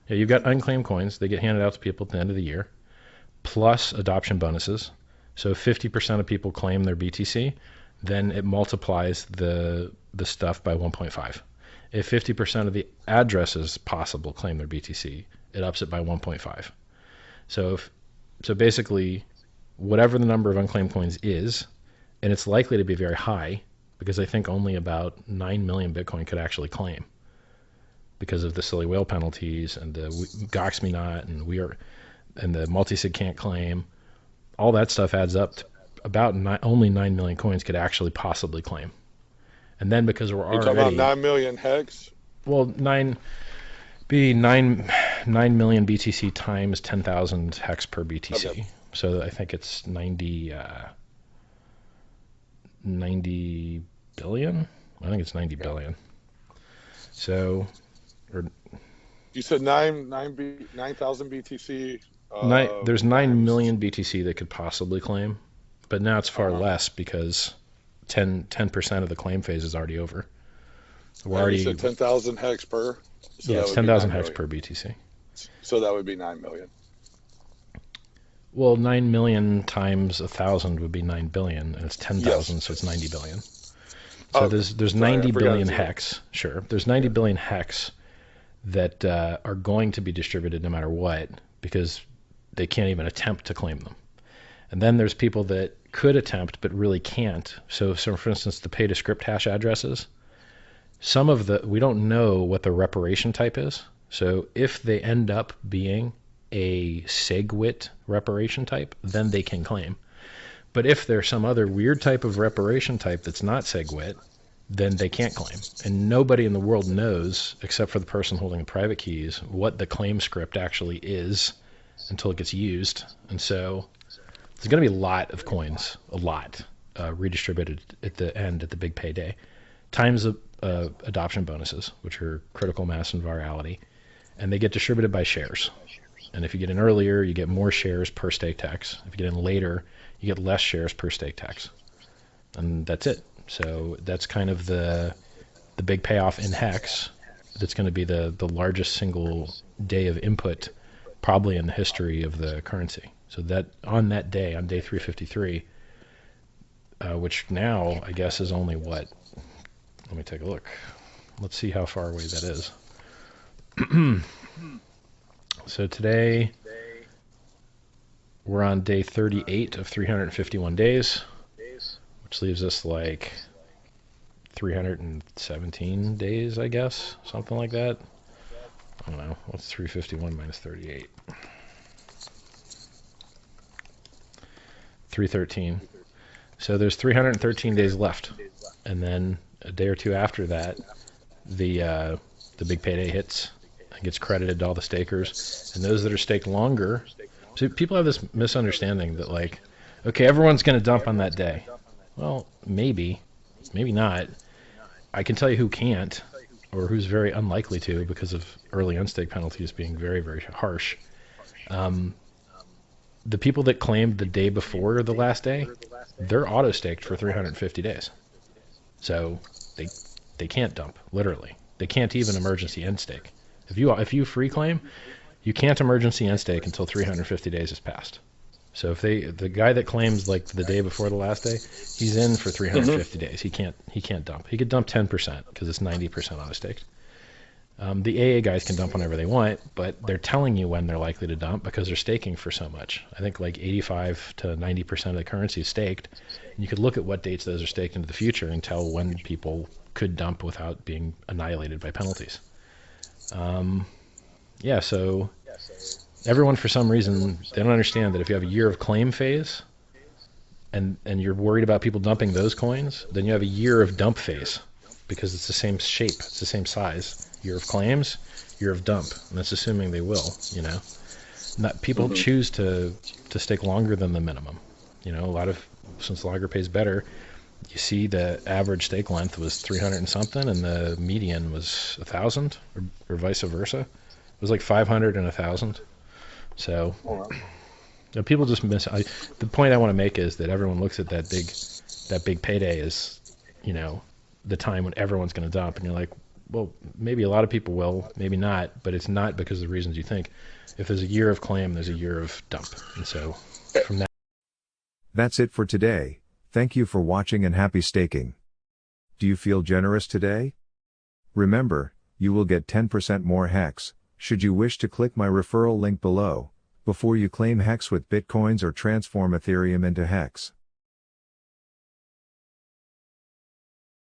Yeah, you've got unclaimed coins. They get handed out to people at the end of the year, plus adoption bonuses. So if 50% of people claim their BTC, then it multiplies the stuff by 1.5. If 50% of the addresses possible claim their BTC, it ups it by 1.5. So basically, whatever the number of unclaimed coins is, and it's likely to be very high, because I think only about 9 million Bitcoin could actually claim because of the silly whale penalties and the Gox Me Not and the multisig can't claim. All that stuff adds up to about only 9 million coins could actually possibly claim. And then because we're You're talking about 9 million HEX? Well, 9 million BTC times 10,000 hex per BTC. Okay. So I think it's 90 billion. I think it's 90 billion. So, you said 9,000 BTC. There's 9 million BTC that could possibly claim, but now it's far less because 10% of the claim phase is already over. We're already. You said 10,000 hex per. So yeah, it's 10,000 hex per BTC. So that would be 9 million. Well, 9 million times 1,000 would be 9 billion, and it's 10,000, yes. So it's 90 billion. So there's 90 billion hex. Sure, there's 90 billion hex that are going to be distributed no matter what, because they can't even attempt to claim them. And then there's people that could attempt but really can't. So for instance, the pay to script hash addresses, we don't know what the reparation type is. So if they end up being a SegWit reparation type, then they can claim. But if there's some other weird type of reparation type that's not SegWit, then they can't claim. And nobody in the world knows, except for the person holding the private keys, what the claim script actually is until it gets used. And so there's going to be a lot of coins, redistributed at the end, at the big payday, times adoption bonuses, which are critical mass and virality, and they get distributed by shares. And if you get in earlier, you get more shares per stake tax. If you get in later, you get less shares per stake tax. And that's it. So that's kind of the big payoff in HEX. That's going to be the largest single day of input probably in the history of the currency. So that on that day, on day 353, which now I guess is only what? Let me take a look. Let's see how far away that is. So today we're on day 38 of 351 days, which leaves us like 317 days, I guess, something like that. I don't know. What's 351 minus 38? 313. So there's 313 days left, and then a day or two after that, the big payday hits and gets credited to all the stakers, and those that are staked longer. So people have this misunderstanding that like, okay, everyone's going to dump on that day. Well, maybe not. I can tell you who can't, or who's very unlikely to because of early unstake penalties being very, very harsh. The people that claimed the day before the last day, they're auto-staked for 350 days. So they can't dump, literally. They can't even emergency end stake. If you free claim, you can't emergency end stake until 350 days has passed. So if the guy that claims like the day before the last day, he's in for 350 days. He can't dump. He could dump 10% because it's 90% auto-staked. The AA guys can dump whenever they want, but they're telling you when they're likely to dump because they're staking for so much. I think like 85 to 90% of the currency is staked. And you could look at what dates those are staked into the future and tell when people could dump without being annihilated by penalties. So everyone, for some reason, they don't understand that if you have a year of claim phase and you're worried about people dumping those coins, then you have a year of dump phase because it's the same shape, it's the same size. Year of claims, year of dump, and that's assuming they will, people choose to stake longer than the minimum. Since longer pays better, you see the average stake length was 300 and something, and the median was 1,000, or vice versa. It was like 500 and 1,000. So people just miss. The point I want to make is that everyone looks at that big payday as, the time when everyone's going to dump, and you're like, well, maybe a lot of people will, maybe not, but it's not because of the reasons you think. If there's a year of claim, there's a year of dump. And so from that. That's it for today. Thank you for watching and happy staking. Do you feel generous today? Remember, you will get 10% more HEX, should you wish to click my referral link below, before you claim HEX with Bitcoins or transform Ethereum into HEX.